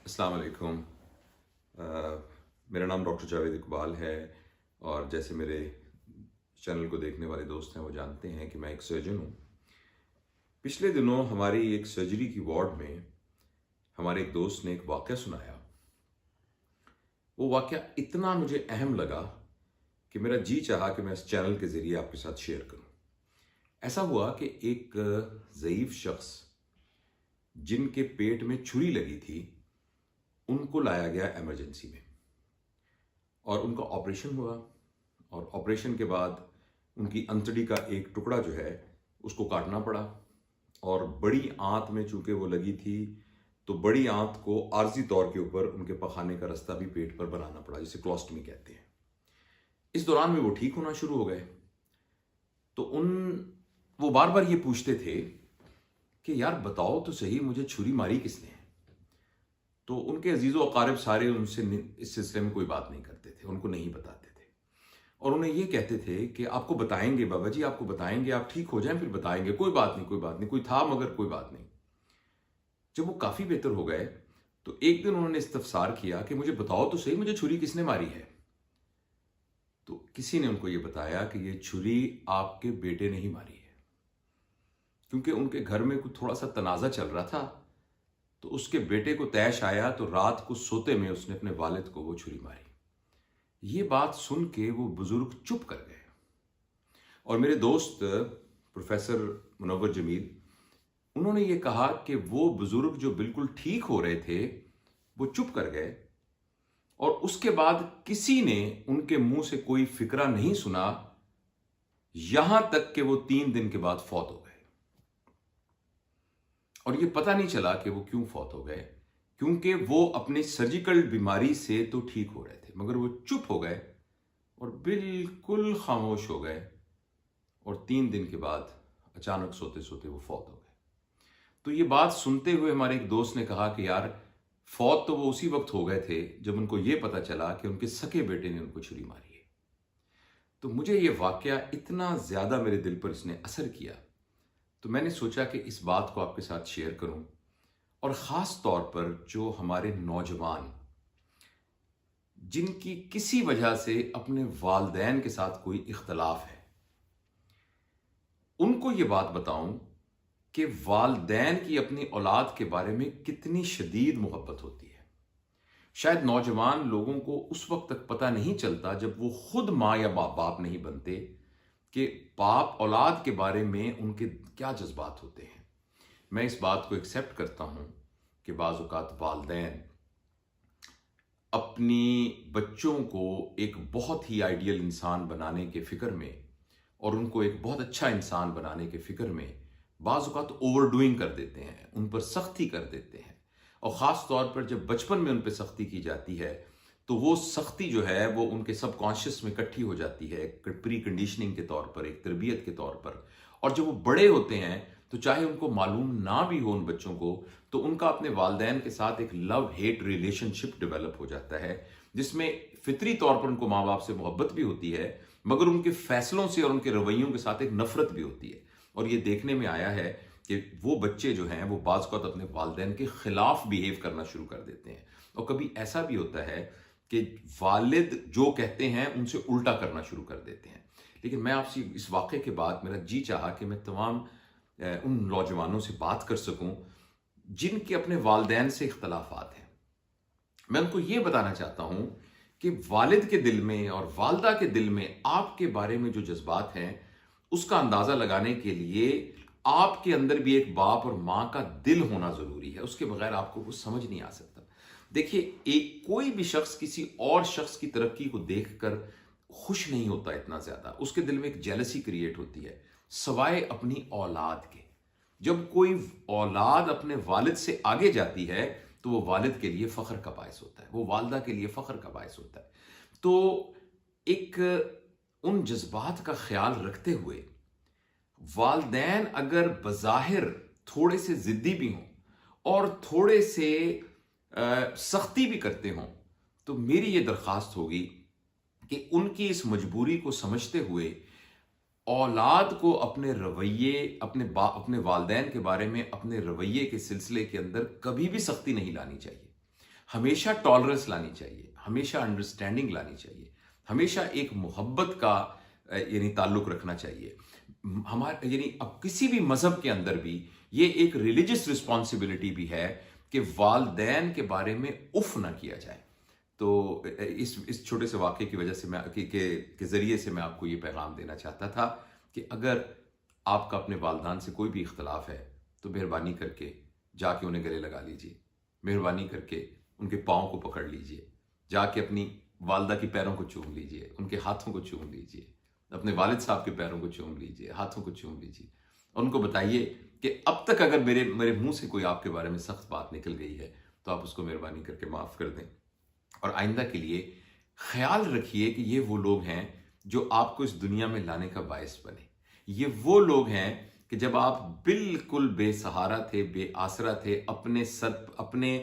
अस्सलाम वालेकुम। मेरा नाम डॉक्टर जावेद इकबाल है और जैसे मेरे चैनल को देखने वाले दोस्त हैं वो जानते हैं कि मैं एक सर्जन हूँ। पिछले दिनों हमारी एक सर्जरी की वार्ड में हमारे एक दोस्त ने एक वाक़या सुनाया। वो वाक़या इतना मुझे अहम लगा कि मेरा जी चाहा कि मैं इस चैनल के ज़रिए आपके साथ शेयर करूँ। ऐसा हुआ कि एक ज़ईफ़ शख्स जिनके पेट में छुरी लगी थी, उनको लाया गया इमरजेंसी में और उनका ऑपरेशन हुआ। और ऑपरेशन के बाद उनकी अंतड़ी का एक टुकड़ा जो है उसको काटना पड़ा। और बड़ी आंत में चूंकि वो लगी थी तो बड़ी आंत को आर्जी तौर के ऊपर उनके पखाने का रास्ता भी पेट पर बनाना पड़ा, जिसे क्लोस्टमी कहते हैं। इस दौरान में वो ठीक होना शुरू हो गए। तो वो बार बार ये पूछते थे कि यार बताओ तो सही, मुझे छुरी मारी किसने है। तो उनके अजीज़ व अकारिब सारे उनसे इस सिलसिले में कोई बात नहीं करते थे, उनको नहीं बताते थे। और उन्हें ये कहते थे कि आपको बताएंगे बाबा जी, आपको बताएंगे, आप ठीक हो जाएं फिर बताएंगे, कोई बात नहीं, कोई बात नहीं, कोई था मगर कोई बात नहीं। जब वो काफ़ी बेहतर हो गए तो एक दिन उन्होंने इस्तफसार किया कि मुझे बताओ तो सही, मुझे छुरी किसने मारी है। तो किसी ने उनको ये बताया कि ये छुरी आपके बेटे ने ही मारी है, क्योंकि उनके घर में कुछ थोड़ा सा तनाज़ा चल रहा था। तो उसके बेटे को तैश आया तो रात को सोते में उसने अपने वालिद को वो छुरी मारी। ये बात सुन के वो बुजुर्ग चुप कर गए। और मेरे दोस्त प्रोफेसर मुनव्वर जमील, उन्होंने ये कहा कि वो बुजुर्ग जो बिल्कुल ठीक हो रहे थे वो चुप कर गए और उसके बाद किसी ने उनके मुंह से कोई फिक्रा नहीं सुना, यहां तक कि वो 3 दिन के बाद फौत हो गए। और ये पता नहीं चला कि वो क्यों फौत हो गए, क्योंकि वो अपनी सर्जिकल बीमारी से तो ठीक हो रहे थे मगर वो चुप हो गए और बिल्कुल खामोश हो गए। और 3 दिन के बाद अचानक सोते सोते वो फौत हो गए। तो ये बात सुनते हुए हमारे एक दोस्त ने कहा कि यार फौत तो वो उसी वक्त हो गए थे जब उनको ये पता चला कि उनके सके बेटे ने उनको छुरी मारी है। तो मुझे ये वाकया इतना ज़्यादा मेरे दिल पर इसने असर किया, तो मैंने सोचा कि इस बात को आपके साथ शेयर करूं। और ख़ास तौर पर जो हमारे नौजवान जिनकी किसी वजह से अपने वालदैन के साथ कोई इख्तलाफ है, उनको ये बात बताऊं कि वालदैन की अपनी औलाद के बारे में कितनी शदीद मोहब्बत होती है। शायद नौजवान लोगों को उस वक्त तक पता नहीं चलता जब वो खुद माँ या बाप नहीं बनते कि बाप औलाद के बारे में उनके क्या जज्बात होते हैं। मैं इस बात को एक्सेप्ट करता हूं कि बाज़ औक़ात वालदैन अपनी बच्चों को एक बहुत ही आइडियल इंसान बनाने के फ़िक्र में और उनको एक बहुत अच्छा इंसान बनाने के फ़िक्र में बाज़ औक़ात ओवरडूइंग कर देते हैं, उन पर सख्ती कर देते हैं। और ख़ास तौर पर जब बचपन में उन पर सख्ती की जाती है तो वो सख्ती जो है वो उनके सबकॉन्शियस में इकट्ठी हो जाती है, एक प्री कंडीशनिंग के तौर पर, एक तरबियत के तौर पर। और जब वो बड़े होते हैं तो चाहे उनको मालूम ना भी हो उन बच्चों को, तो उनका अपने वालदैन के साथ एक लव हेट रिलेशनशिप डेवलप हो जाता है, जिसमें फितरी तौर पर उनको माँ बाप से मोहब्बत भी होती है मगर उनके फैसलों से और उनके रवैयों के साथ एक नफरत भी होती है। और ये देखने में आया है कि वो बच्चे जो हैं वो बाज़ औक़ात अपने वालदैन के खिलाफ बिहेव करना शुरू कर देते हैं। और कभी ऐसा भी होता है कि वालिद जो कहते हैं उनसे उल्टा करना शुरू कर देते हैं। लेकिन मैं आपसे इस वाक़े के बाद मेरा जी चाहा कि मैं तमाम उन नौजवानों से बात कर सकूं जिनके अपने वालदैन से इख्तलाफात हैं। मैं उनको ये बताना चाहता हूं कि वालिद के दिल में और वालदा के दिल में आपके बारे में जो जज्बात हैं उसका अंदाज़ा लगाने के लिए आपके अंदर भी एक बाप और माँ का दिल होना ज़रूरी है। उसके बगैर आपको कुछ समझ नहीं आ सकता। देखिए, एक कोई भी शख्स किसी और शख्स की तरक्की को देखकर खुश नहीं होता इतना ज़्यादा, उसके दिल में एक जेलसी क्रिएट होती है, सवाए अपनी औलाद के। जब कोई औलाद अपने वालिद से आगे जाती है तो वो वालिद के लिए फ़ख्र का बायस होता है, वो वालदा के लिए फ़ख्र का बायस होता है। तो एक उन जज्बात का ख्याल रखते हुए वालदैन अगर बज़ाहिर थोड़े से ज़िद्दी भी हों और थोड़े से सख्ती भी करते हों, तो मेरी ये दरख्वास्त होगी कि उनकी इस मजबूरी को समझते हुए औलाद को अपने रवैये, अपने वालदैन के बारे में अपने रवैये के सिलसिले के अंदर कभी भी सख्ती नहीं लानी चाहिए। हमेशा टॉलरेंस लानी चाहिए, हमेशा अंडरस्टैंडिंग लानी चाहिए, हमेशा एक मोहब्बत का यानी ताल्लुक रखना चाहिए। हमारे यानी अब किसी भी मजहब के अंदर भी ये एक रिलीजियस रिस्पॉन्सिबिलिटी भी है कि वालदैन के बारे में उफ ना किया जाए। तो इस छोटे से वाक़े की वजह से मैं के ज़रिए से मैं आपको ये पैगाम देना चाहता था कि अगर आपका अपने वालिदैन से कोई भी इख्तलाफ है तो मेहरबानी करके जाके उन्हें गले लगा लीजिए, मेहरबानी करके उनके पाँव को पकड़ लीजिए, जाके अपनी वालदा के पैरों को चूम लीजिए, उनके हाथों को चूम लीजिए, अपने वालिद साहब के पैरों को चूम लीजिए, हाथों को चूम लीजिए और उनको बताइए कि अब तक अगर मेरे मेरे मुंह से कोई आपके बारे में सख्त बात निकल गई है तो आप उसको मेहरबानी करके माफ़ कर दें। और आइंदा के लिए ख्याल रखिए कि ये वो लोग हैं जो आपको इस दुनिया में लाने का बायस बने। ये वो लोग हैं कि जब आप बिल्कुल बेसहारा थे, बेआसरा थे, अपने सर अपने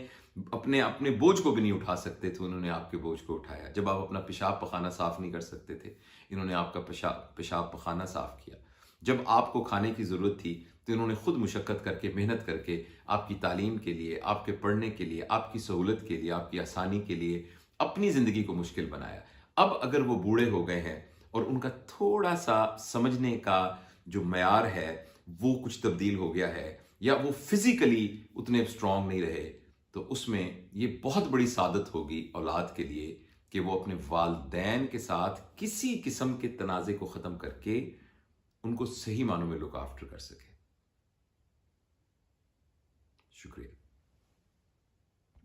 अपने अपने बोझ को भी नहीं उठा सकते थे, उन्होंने आपके बोझ को उठाया। जब आप अपना पेशाब पखाना साफ नहीं कर सकते थे, इन्होंने आपका पेशाब पखाना साफ किया। जब आपको खाने की ज़रूरत थी तो इन्होंने खुद मुशक्क़त करके, मेहनत करके आपकी तालीम के लिए, आपके पढ़ने के लिए, आपकी सहूलत के लिए, आपकी आसानी के लिए अपनी ज़िंदगी को मुश्किल बनाया। अब अगर वो बूढ़े हो गए हैं और उनका थोड़ा सा समझने का जो मयार है वो कुछ तब्दील हो गया है या वो फिज़िकली उतने स्ट्रॉन्ग नहीं रहे, तो उसमें ये बहुत बड़ी सादत होगी औलाद के लिए कि वो अपने वालिदैन के साथ किसी किस्म के तनाज़े को ख़त्म करके उनको सही मानों में लुक आफ्टर कर सके। शुक्रिया।